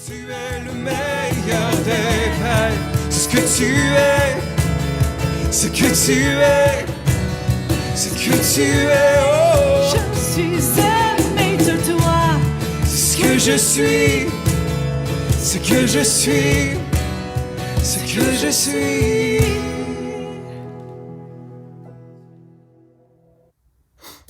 Tu es le meilleur des pères, c'est ce que tu es, c'est que tu es, c'est que tu es, oh. Je suis aimé de toi. C'est ce que je suis, ce que je suis, ce que je suis.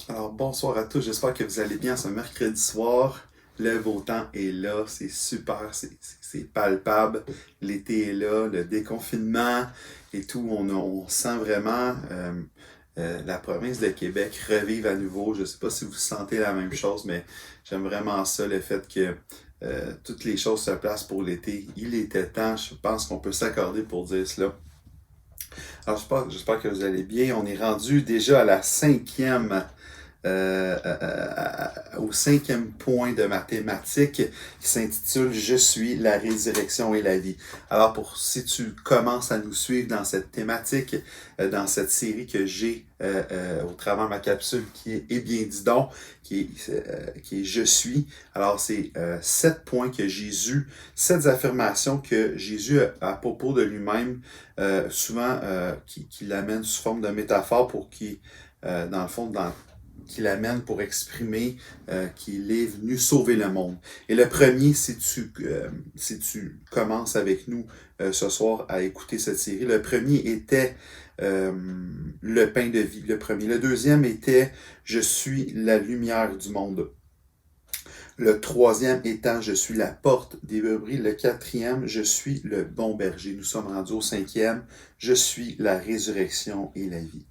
Alors bonsoir à tous, j'espère que vous allez bien ce mercredi soir. Le beau temps est là, c'est super, c'est palpable. L'été est là, le déconfinement et tout. On sent vraiment la province de Québec revivre à nouveau. Je ne sais pas si vous sentez la même chose, mais j'aime vraiment ça, le fait que toutes les choses se placent pour l'été. Il était temps, je pense qu'on peut s'accorder pour dire cela. Alors j'espère que vous allez bien. On est rendu déjà à la au 5e point de ma thématique qui s'intitule « Je suis la résurrection et la vie ». Alors, si tu commences à nous suivre dans cette thématique, dans cette série que j'ai au travers de ma capsule qui est « Eh bien, dis donc », qui est « Je suis ». Alors, c'est 7 points que Jésus, 7 affirmations que Jésus à propos de lui-même, souvent qui l'amène sous forme de métaphore pour qu'il, dans le fond, qui l'amène pour exprimer qu'il est venu sauver le monde. Et le premier, si tu commences avec nous ce soir à écouter cette série, le premier était le pain de vie, le premier. Le deuxième était « Je suis la lumière du monde ». Le troisième étant « Je suis la porte des brebis ». Le quatrième « Je suis le bon berger ». Nous sommes rendus au 5e « Je suis la résurrection et la vie ».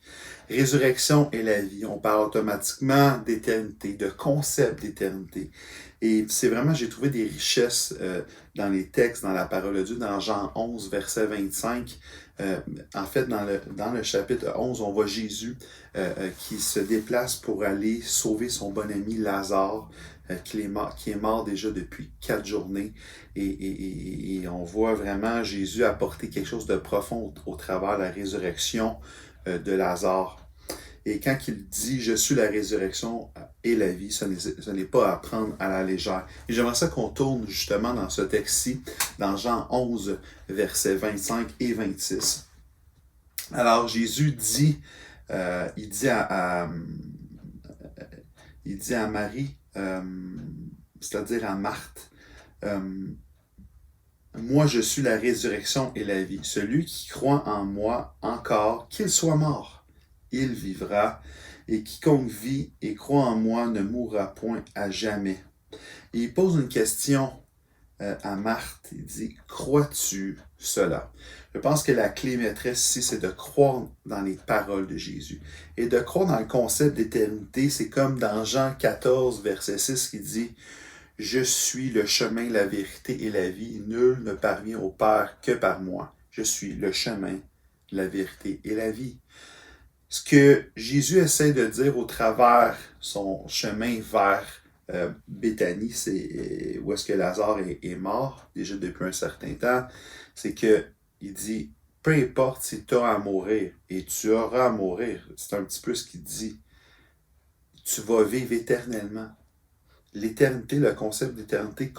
Résurrection et la vie, on parle automatiquement d'éternité, de concept d'éternité. Et c'est vraiment, j'ai trouvé des richesses dans les textes, dans la parole de Dieu, dans Jean 11, verset 25. En fait, dans le chapitre 11, on voit Jésus qui se déplace pour aller sauver son bon ami Lazare, qui est mort déjà depuis 4 journées. Et on voit vraiment Jésus apporter quelque chose de profond au travers de la résurrection de Lazare. Et quand il dit « Je suis la résurrection et la vie », ce n'est pas à prendre à la légère. Et j'aimerais ça qu'on tourne justement dans ce texte-ci, dans Jean 11, versets 25 et 26. Alors Jésus dit, il dit à Marie, c'est-à-dire à Marthe, moi je suis la résurrection et la vie. Celui qui croit en moi encore, qu'il soit mort, il vivra, et quiconque vit et croit en moi ne mourra point à jamais. Et il pose une question à Marthe, il dit « Crois-tu cela ?» Je pense que la clé maîtresse ici, c'est de croire dans les paroles de Jésus. Et de croire dans le concept d'éternité, c'est comme dans Jean 14, verset 6, qui dit « Je suis le chemin, la vérité et la vie. Nul ne parvient au Père que par moi. Je suis le chemin, la vérité et la vie. » Ce que Jésus essaie de dire au travers son chemin vers Béthanie, c'est où est-ce que Lazare est mort, déjà depuis un certain temps, c'est que il dit, peu importe si tu as à mourir, et tu auras à mourir, c'est un petit peu ce qu'il dit, tu vas vivre éternellement. L'éternité, le concept d'éternité,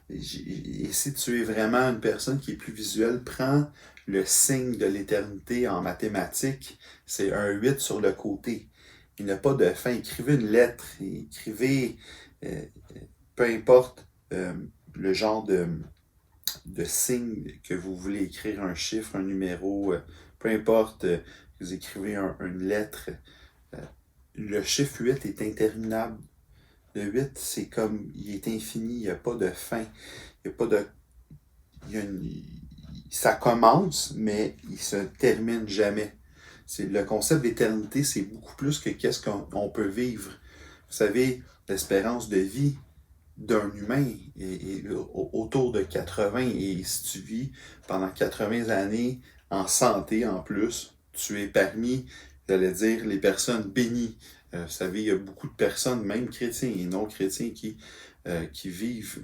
et si tu es vraiment une personne qui est plus visuelle, prends le signe de l'éternité en mathématiques, c'est un 8 sur le côté. Il n'a pas de fin. Écrivez une lettre, écrivez, peu importe le genre de signe que vous voulez écrire, un chiffre, un numéro, peu importe, vous écrivez une lettre, le chiffre 8 est interminable. Le 8, c'est comme, il est infini, il n'y a pas de fin, il n'y a pas de... ça commence, mais il se termine jamais. Le concept d'éternité, c'est beaucoup plus que qu'est-ce qu'on peut vivre. Vous savez, l'espérance de vie d'un humain est autour de 80, et si tu vis pendant 80 années en santé en plus, tu es parmi, j'allais dire, les personnes bénies. Vous savez, il y a beaucoup de personnes, même chrétiens et non chrétiens, qui qui vivent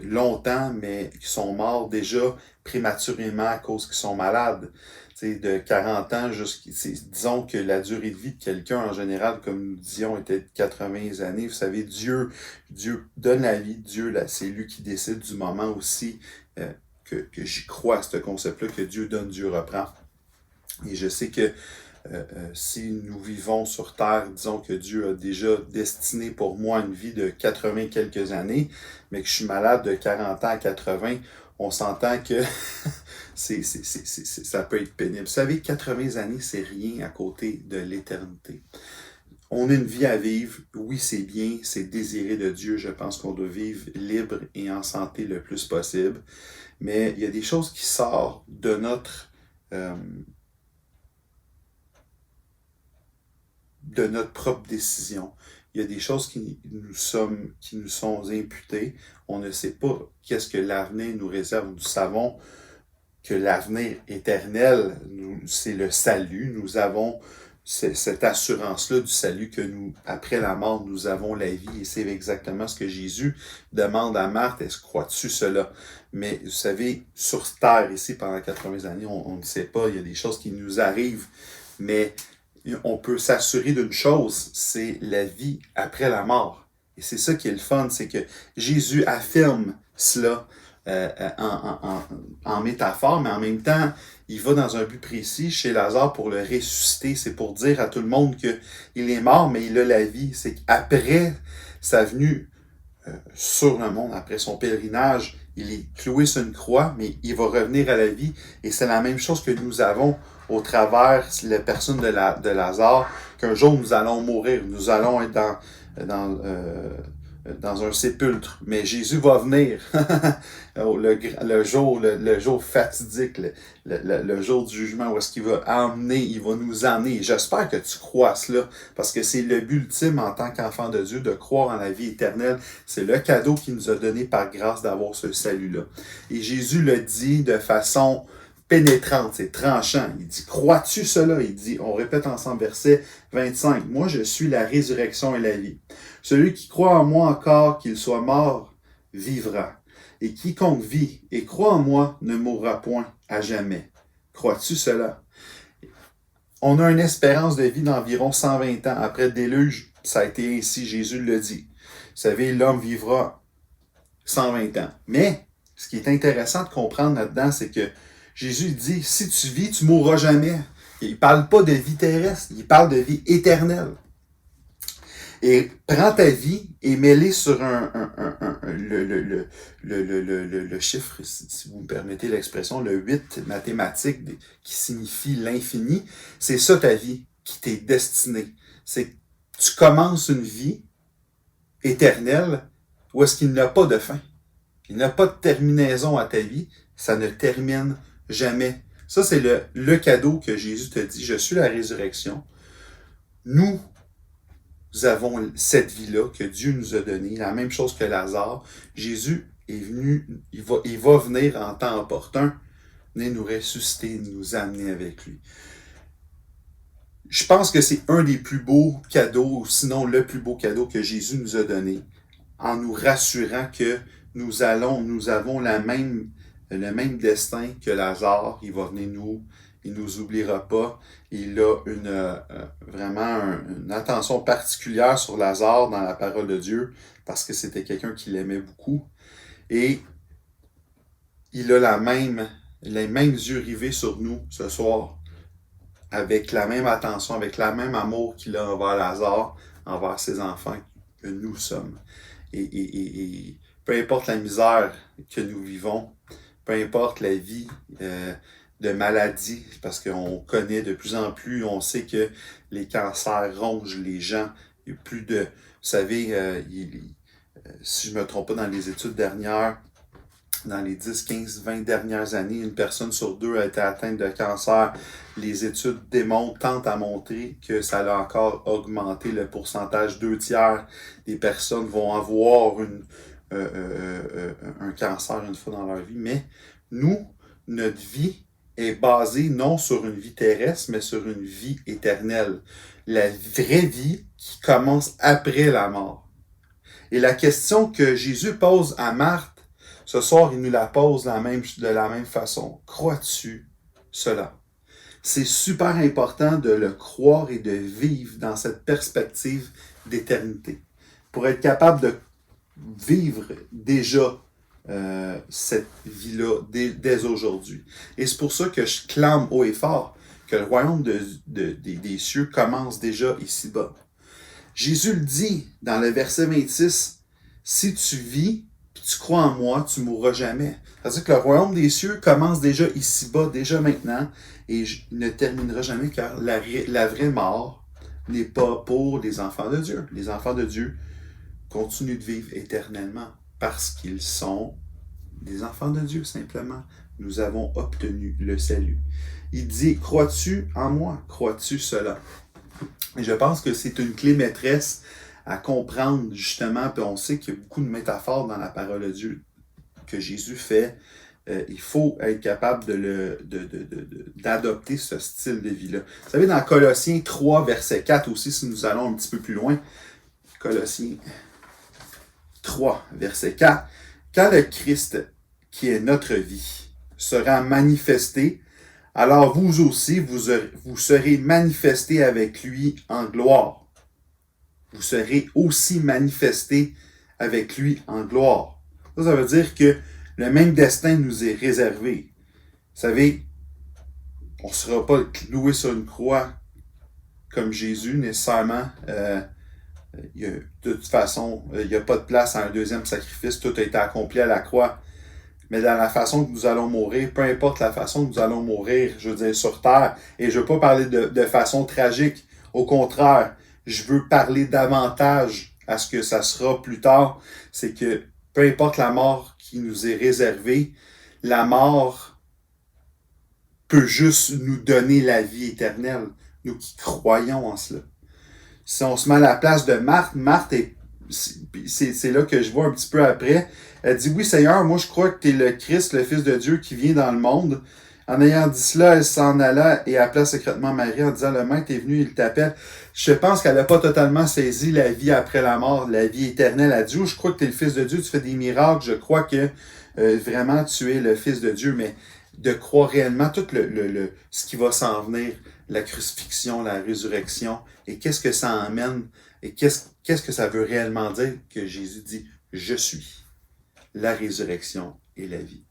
longtemps, mais qui sont morts déjà prématurément à cause qu'ils sont malades. T'sais, de 40 ans disons que la durée de vie de quelqu'un, en général, comme nous disions, était de 80 années. Vous savez, Dieu donne la vie. Dieu, c'est lui qui décide du moment aussi que j'y crois à ce concept-là, que Dieu donne, Dieu reprend. Et je sais que si nous vivons sur Terre, disons que Dieu a déjà destiné pour moi une vie de 80 quelques années, mais que je suis malade de 40 ans à 80, on s'entend que ça peut être pénible. Vous savez, 80 années, c'est rien à côté de l'éternité. On a une vie à vivre, oui, c'est bien, c'est désiré de Dieu. Je pense qu'on doit vivre libre et en santé le plus possible. Mais il y a des choses qui sortent de notre propre décision. Il y a des choses qui nous sont imputées. On ne sait pas qu'est-ce que l'avenir nous réserve. Nous savons que l'avenir éternel, c'est le salut. Nous avons cette assurance-là du salut que après la mort, nous avons la vie. Et c'est exactement ce que Jésus demande à Marthe. Est-ce que crois-tu cela? Mais vous savez, sur terre, ici, pendant 80 années, on ne sait pas. Il y a des choses qui nous arrivent. Mais on peut s'assurer d'une chose, c'est la vie après la mort. Et c'est ça qui est le fun, c'est que Jésus affirme cela en métaphore, mais en même temps, il va dans un but précis chez Lazare pour le ressusciter. C'est pour dire à tout le monde qu'il est mort, mais il a la vie. C'est qu'après sa venue sur le monde, après son pèlerinage, il est cloué sur une croix, mais il va revenir à la vie. Et c'est la même chose que nous avons au travers la personne de Lazare, qu'un jour nous allons mourir, nous allons être dans un sépulcre, mais Jésus va venir le jour fatidique, le jour du jugement, où est-ce qu'il il va nous emmener. Et j'espère que tu crois à cela, parce que c'est le but ultime en tant qu'enfant de Dieu, de croire en la vie éternelle. C'est le cadeau qu'il nous a donné par grâce d'avoir ce salut-là. Et Jésus le dit de façon pénétrante, c'est tranchant. Il dit, crois-tu cela? Il dit, on répète ensemble, verset 25, moi je suis la résurrection et la vie. Celui qui croit en moi encore, qu'il soit mort, vivra. Et quiconque vit et croit en moi ne mourra point à jamais. Crois-tu cela? On a une espérance de vie d'environ 120 ans. Après le déluge, ça a été ainsi, Jésus le dit. Vous savez, l'homme vivra 120 ans. Mais, ce qui est intéressant de comprendre là-dedans, c'est que Jésus dit, si tu vis, tu mourras jamais. Il ne parle pas de vie terrestre, il parle de vie éternelle. Et prends ta vie et mets-les sur le chiffre, si vous me permettez l'expression, le 8 mathématique qui signifie l'infini. C'est ça ta vie qui t'est destinée. C'est que tu commences une vie éternelle où est-ce qu'il n'y a pas de fin. Il n'y a pas de terminaison à ta vie. Ça ne termine jamais. Ça, c'est le cadeau que Jésus te dit. Je suis la résurrection. Nous avons cette vie-là que Dieu nous a donnée. La même chose que Lazare. Jésus est venu, il va venir en temps opportun, venir nous ressusciter, nous amener avec lui. Je pense que c'est un des plus beaux cadeaux, sinon le plus beau cadeau que Jésus nous a donné, en nous rassurant que nous avons le même destin que Lazare. Il va venir il nous oubliera pas. Il a vraiment une attention particulière sur Lazare dans la parole de Dieu, parce que c'était quelqu'un qui l'aimait beaucoup. Et il a les mêmes yeux rivés sur nous ce soir, avec la même attention, avec le même amour qu'il a envers Lazare, envers ses enfants que nous sommes. Et peu importe la misère que nous vivons, peu importe la vie de maladie, parce qu'on connaît de plus en plus, on sait que les cancers rongent les gens. Il y a plus de... Vous savez, si je ne me trompe pas, dans les études dernières, dans les 10, 15, 20 dernières années, une personne sur deux a été atteinte de cancer. Les études tentent à montrer que ça a encore augmenté le pourcentage. 2/3 des personnes vont avoir un cancer une fois dans leur vie. Mais nous, notre vie est basée non sur une vie terrestre, mais sur une vie éternelle. La vraie vie qui commence après la mort. Et la question que Jésus pose à Marthe, ce soir, il nous la pose de la même façon. Crois-tu cela? C'est super important de le croire et de vivre dans cette perspective d'éternité. Pour être capable de vivre déjà cette vie-là dès aujourd'hui. Et c'est pour ça que je clame haut et fort que le royaume des cieux commence déjà ici-bas. Jésus le dit dans le verset 26, « Si tu vis, puis tu crois en moi, tu ne mourras jamais. » C'est-à-dire que le royaume des cieux commence déjà ici-bas, déjà maintenant, et il ne terminera jamais, car la vraie mort n'est pas pour les enfants de Dieu. Les enfants de Dieu continuent de vivre éternellement, parce qu'ils sont des enfants de Dieu, simplement. Nous avons obtenu le salut. Il dit, « Crois-tu en moi? Crois-tu cela? » Et je pense que c'est une clé maîtresse à comprendre, justement, puis on sait qu'il y a beaucoup de métaphores dans la parole de Dieu que Jésus fait. Il faut être capable d'adopter ce style de vie-là. Vous savez, dans Colossiens 3, verset 4 aussi, si nous allons un petit peu plus loin, Colossiens 3, verset 4, « Quand le Christ, qui est notre vie, sera manifesté, alors vous aussi, vous serez manifestés avec lui en gloire. » Vous serez aussi manifestés avec lui en gloire. Ça veut dire que le même destin nous est réservé. Vous savez, on ne sera pas cloué sur une croix comme Jésus, nécessairement. De toute façon, il n'y a pas de place à un deuxième sacrifice. Tout a été accompli à la croix. Mais dans la façon que nous allons mourir, peu importe la façon que nous allons mourir, je veux dire, sur terre, et je ne veux pas parler de façon tragique. Au contraire, je veux parler davantage à ce que ça sera plus tard. C'est que peu importe la mort qui nous est réservée, la mort peut juste nous donner la vie éternelle, nous qui croyons en cela. Si on se met à la place de Marthe, c'est là que je vois un petit peu après, elle dit, « Oui, Seigneur, moi je crois que tu es le Christ, le Fils de Dieu qui vient dans le monde. » En ayant dit cela, elle s'en alla et appela secrètement Marie en disant, « Le Maître est venu, il t'appelle. » Je pense qu'elle n'a pas totalement saisi la vie après la mort, la vie éternelle. Elle a dit, « Je crois que tu es le Fils de Dieu, tu fais des miracles, je crois que vraiment tu es le Fils de Dieu. » Mais de croire réellement tout ce qui va s'en venir, la crucifixion, la résurrection, et qu'est-ce que ça emmène, et qu'est-ce que ça veut réellement dire que Jésus dit, « Je suis la résurrection et la vie. »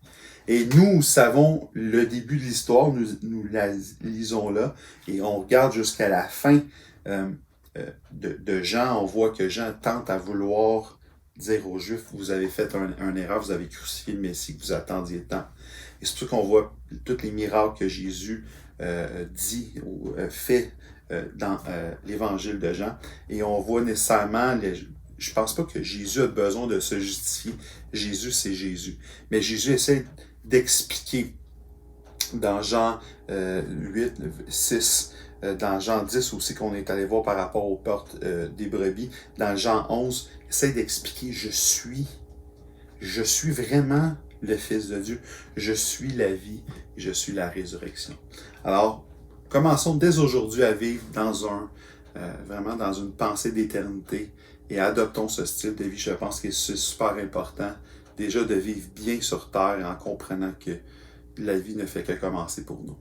Et nous savons le début de l'histoire, nous la lisons là, et on regarde jusqu'à la fin de Jean, on voit que Jean tente à vouloir dire aux Juifs, vous avez fait une erreur, vous avez crucifié le Messie que vous attendiez tant. Et c'est pour ça qu'on voit tous les miracles que Jésus dit ou fait dans l'évangile de Jean, et on voit nécessairement je pense pas que Jésus a besoin de se justifier. Jésus, c'est Jésus. Mais Jésus essaie d'expliquer dans Jean 8, 6, dans Jean 10 aussi qu'on est allé voir par rapport aux portes des brebis, dans Jean 11, essaie d'expliquer je suis vraiment le Fils de Dieu, je suis la vie, je suis la résurrection. Alors, commençons dès aujourd'hui à vivre vraiment dans une pensée d'éternité, et adoptons ce style de vie. Je pense que c'est super important, déjà de vivre bien sur Terre en comprenant que la vie ne fait que commencer pour nous.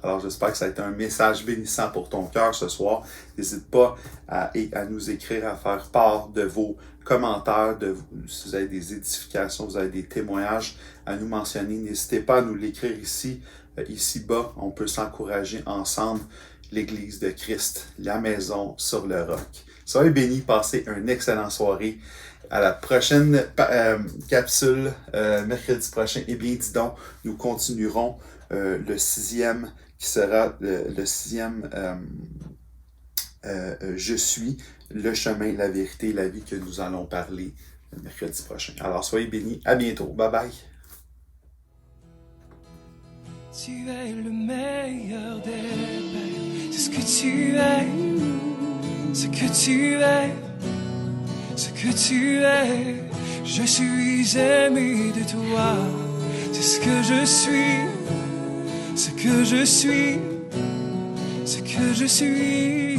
Alors j'espère que ça a été un message bénissant pour ton cœur ce soir. N'hésite pas à nous écrire, à faire part de vos commentaires, si vous avez des édifications, vous avez des témoignages à nous mentionner. N'hésitez pas à nous l'écrire ici-bas. On peut s'encourager ensemble. L'Église de Christ, la maison sur le roc. Soyez bénis, passez une excellente soirée. À la prochaine capsule, mercredi prochain, eh bien, dis donc, nous continuerons le 6e, qui sera le 6e Je suis, le chemin, la vérité, la vie que nous allons parler mercredi prochain. Alors, soyez bénis. À bientôt. Bye bye. Tu es le meilleur des pères. C'est ce que tu es. Ce que tu es. Ce que tu es. Je suis aimé de toi. C'est ce que je suis. Ce que je suis. Ce que je suis.